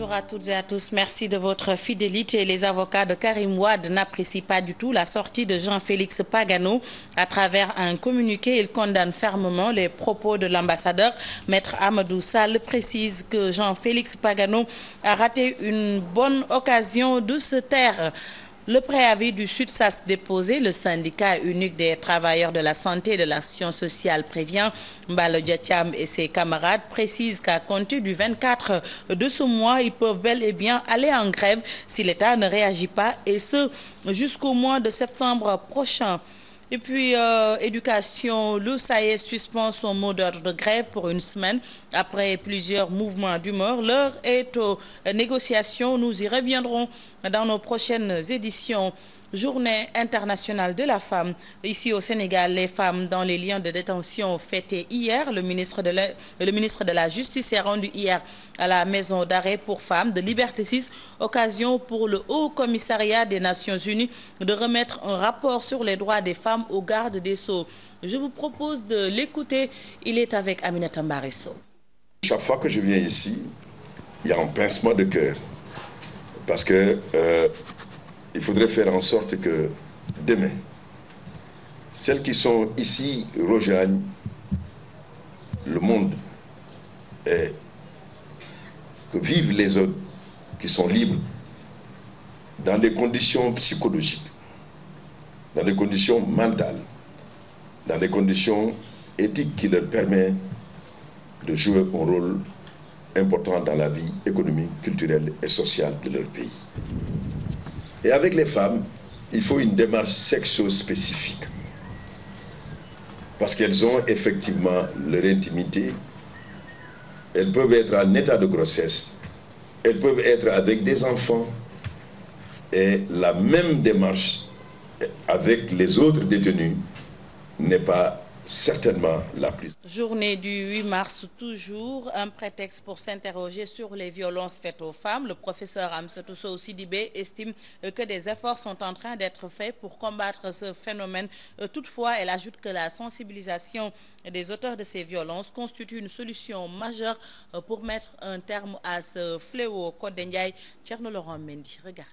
Bonjour à toutes et à tous. Merci de votre fidélité. Les avocats de Karim Wade n'apprécient pas du tout la sortie de Jean-Félix Pagano. À travers un communiqué, ils condamnent fermement les propos de l'ambassadeur. Maître Amadou Sall précise que Jean-Félix Pagano a raté une bonne occasion de se taire. Le préavis du SUTSAS déposé, le syndicat unique des travailleurs de la santé et de l'action sociale prévient. Mbalo Diacham et ses camarades précisent qu'à compter du 24 de ce mois, ils peuvent bel et bien aller en grève si l'État ne réagit pas, et ce jusqu'au mois de septembre prochain. Et puis, éducation, le SAES suspend son mot d'ordre de grève pour une semaine. Après plusieurs mouvements d'humeur, l'heure est aux négociations. Nous y reviendrons dans nos prochaines éditions. Journée internationale de la femme. Ici au Sénégal, les femmes dans les lieux de détention fêtées hier. Le ministre de la Justice s'est rendu hier à la maison d'arrêt pour femmes de Liberté 6, occasion pour le Haut Commissariat des Nations Unies de remettre un rapport sur les droits des femmes au garde des Sceaux. Je vous propose de l'écouter. Il est avec Aminata Mbarisso. Chaque fois que je viens ici, il y a un pincement de cœur parce que il faudrait faire en sorte que demain, celles qui sont ici rejoignent le monde et que vivent les autres qui sont libres dans des conditions psychologiques, dans des conditions mentales, dans des conditions éthiques qui leur permettent de jouer un rôle important dans la vie économique, culturelle et sociale de leur pays. Et avec les femmes, il faut une démarche sexo-spécifique. Parce qu'elles ont effectivement leur intimité. Elles peuvent être en état de grossesse. Elles peuvent être avec des enfants. Et la même démarche avec les autres détenus n'est pas certainement la plus. Journée du 8 mars, toujours un prétexte pour s'interroger sur les violences faites aux femmes. Le professeur Amsatou Sow Sidibé estime que des efforts sont en train d'être faits pour combattre ce phénomène. Toutefois, elle ajoute que la sensibilisation des auteurs de ces violences constitue une solution majeure pour mettre un terme à ce fléau. Code Ndiaye, Thierno Laurent Mendy, regarde.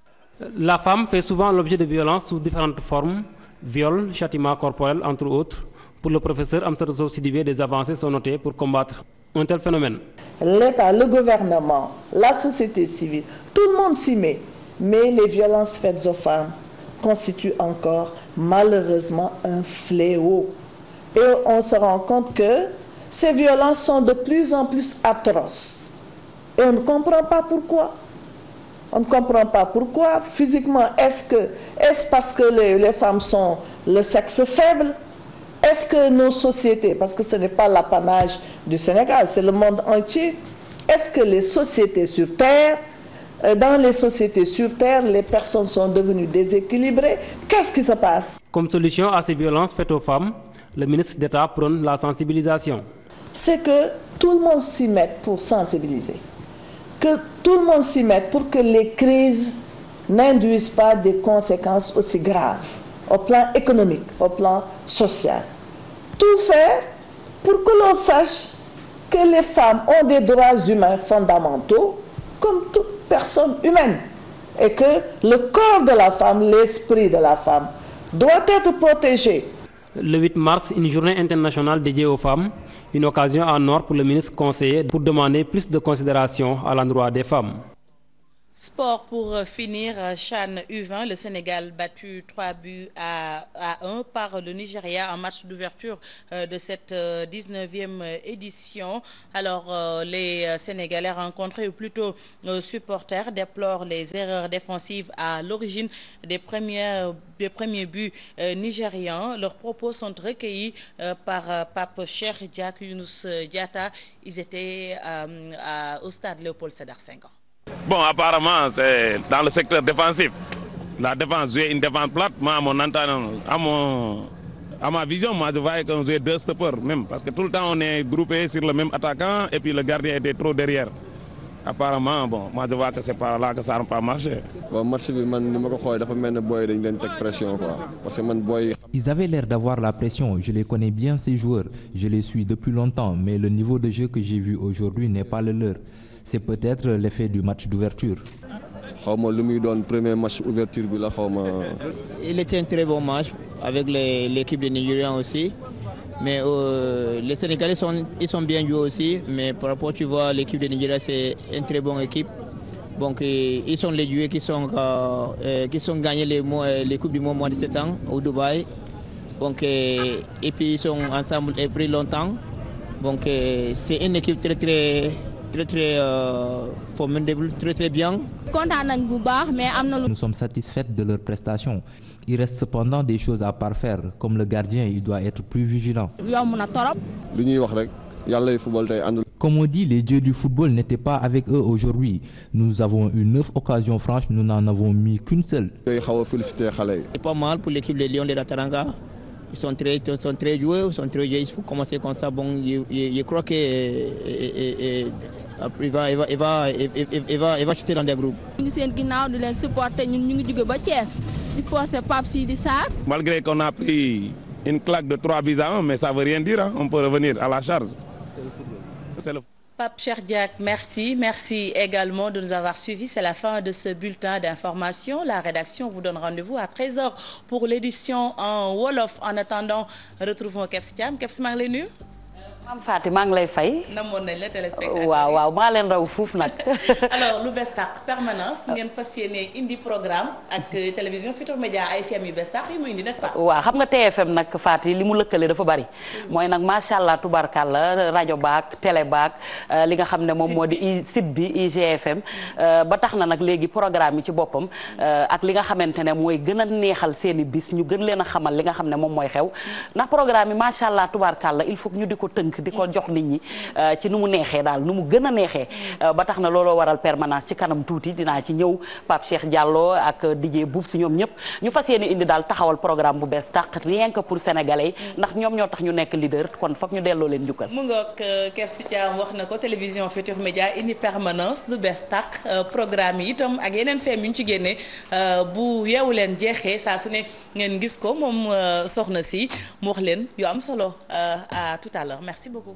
La femme fait souvent l'objet de violences sous différentes formes, viol, châtiment corporel, entre autres. Pour le professeur Amsatou Sow Sidibé, des avancées sont notées pour combattre un tel phénomène. L'État, le gouvernement, la société civile, tout le monde s'y met. Mais les violences faites aux femmes constituent encore malheureusement un fléau. Et on se rend compte que ces violences sont de plus en plus atroces. Et on ne comprend pas pourquoi. On ne comprend pas pourquoi. Physiquement, est-ce parce que les femmes sont le sexe faible? Est-ce que nos sociétés, parce que ce n'est pas l'apanage du Sénégal, c'est le monde entier, est-ce que les sociétés sur Terre, dans les sociétés sur Terre, les personnes sont devenues déséquilibrées? Qu'est-ce qui se passe? Comme solution à ces violences faites aux femmes, le ministre d'État prône la sensibilisation. C'est que tout le monde s'y mette pour sensibiliser. Que tout le monde s'y mette pour que les crises n'induisent pas des conséquences aussi graves au plan économique, au plan social. Tout faire pour que l'on sache que les femmes ont des droits humains fondamentaux comme toute personne humaine et que le corps de la femme, l'esprit de la femme doit être protégé. Le 8 mars, une journée internationale dédiée aux femmes, une occasion en or pour le ministre conseiller pour demander plus de considération à l'endroit des femmes. Sport pour finir, CHAN U20, le Sénégal battu 3 buts à 1 par le Nigeria en match d'ouverture de cette 19e édition. Alors les Sénégalais rencontrés, ou plutôt supporters, déplorent les erreurs défensives à l'origine des premiers buts nigérians. Leurs propos sont recueillis par Pape Cheikh Diak Younous Diatta. Ils étaient au stade Léopold Sédar Senghor. Bon, apparemment, c'est dans le secteur défensif. La défense, jouer une défense plate, moi, à ma vision, moi, je voyais qu'on jouait deux stoppers même. Parce que tout le temps, on est groupé sur le même attaquant et puis le gardien était trop derrière. Apparemment, bon, moi, je vois que c'est par là que ça n'a pas marché. Bon, match, pression, quoi. Parce que ils avaient l'air d'avoir la pression. Je les connais bien, ces joueurs. Je les suis depuis longtemps. Mais le niveau de jeu que j'ai vu aujourd'hui n'est pas le leur. c'est peut-être l'effet du match d'ouverture. xawma lu muy doon premier match ouverture bi la xawma. Il était un très bon match avec l'équipe de Nigeria aussi. Mais les Sénégalais ils sont bien joués aussi. Mais par rapport, tu vois, l'équipe de Nigeria, c'est une très bonne équipe. Donc, ils sont les joueurs qui sont gagnés les Coupes du Monde moins de 7 ans au Dubaï. Donc, et puis, ils sont ensemble depuis longtemps. Donc, c'est une équipe très formidable, très bien. Nous sommes satisfaits de leurs prestations. Il reste cependant des choses à parfaire. Comme le gardien, il doit être plus vigilant. Comme on dit, les dieux du football n'étaient pas avec eux aujourd'hui. Nous avons eu 9 occasions franches, nous n'en avons mis qu'une seule. C'est pas mal pour l'équipe des Lions de la Teranga. Ils sont très joués, il faut commencer comme ça. Bon, je crois qu'il va chuter dans des groupes. Malgré qu'on a pris une claque de 3-1, mais ça ne veut rien dire, hein. On peut revenir à la charge. C'est le... Pape Cheikh Diack, merci également de nous avoir suivis. C'est la fin de ce bulletin d'information. La rédaction vous donne rendez-vous à 13h pour l'édition en Wolof. En attendant, retrouvons Kebs Thiam. Kebs, maa ngi lay nuyu. Maam Faty maa ngi lay fay. namoon nañ la téléspectateur. waaw maa leen raw fuuf nag. alors lu bees tàq permanence ngeen fas yéene indi programme ak télévision Futurs Médias ay FM yu bees tàq yi mu indi, n'est-ce pas. waaw xam nga TFM nag Faty li mu lëkkale dafa bari. mooy nag macha allah tubarkalla rajo baak télé baak li nga xam ne moom moo di site bi IGFM ba tax na nag léegi programme yi ci boppam ak li nga xamante ne mooy gën a neexal seen i bis ñu gën leen a xamal li nga xam ne moom mooy xew ndax programme yi macha allah tubarkalla il faut ñu di ko tënk di ko jox nit ñi ci nu mu neexee daal nu mu gën a neexee ba tax na looloo waral permanence ci kanam tuuti dinaa ci ñëw Pape Cheikh Diallo ak DJ Boub si ñoom ñëpp ñu fas yéene indi daal taxawal programme bu bees tàq rien que pour sénégalais ndax ñoom ñoo tax ñu nekk leader kon foog ñu delloo leen njukkal. mu ngoog Kebs Thiam wax na ko télévision Futurs Médias indi permanence lu bees tàq programme yi itam ak yeneen feem yu ñu ci génnee bu yeewu leen jeexee saa su ne ngeen gis ko moom soxna si mu wax leen yu am solo à tout à l'heure. Merci beaucoup.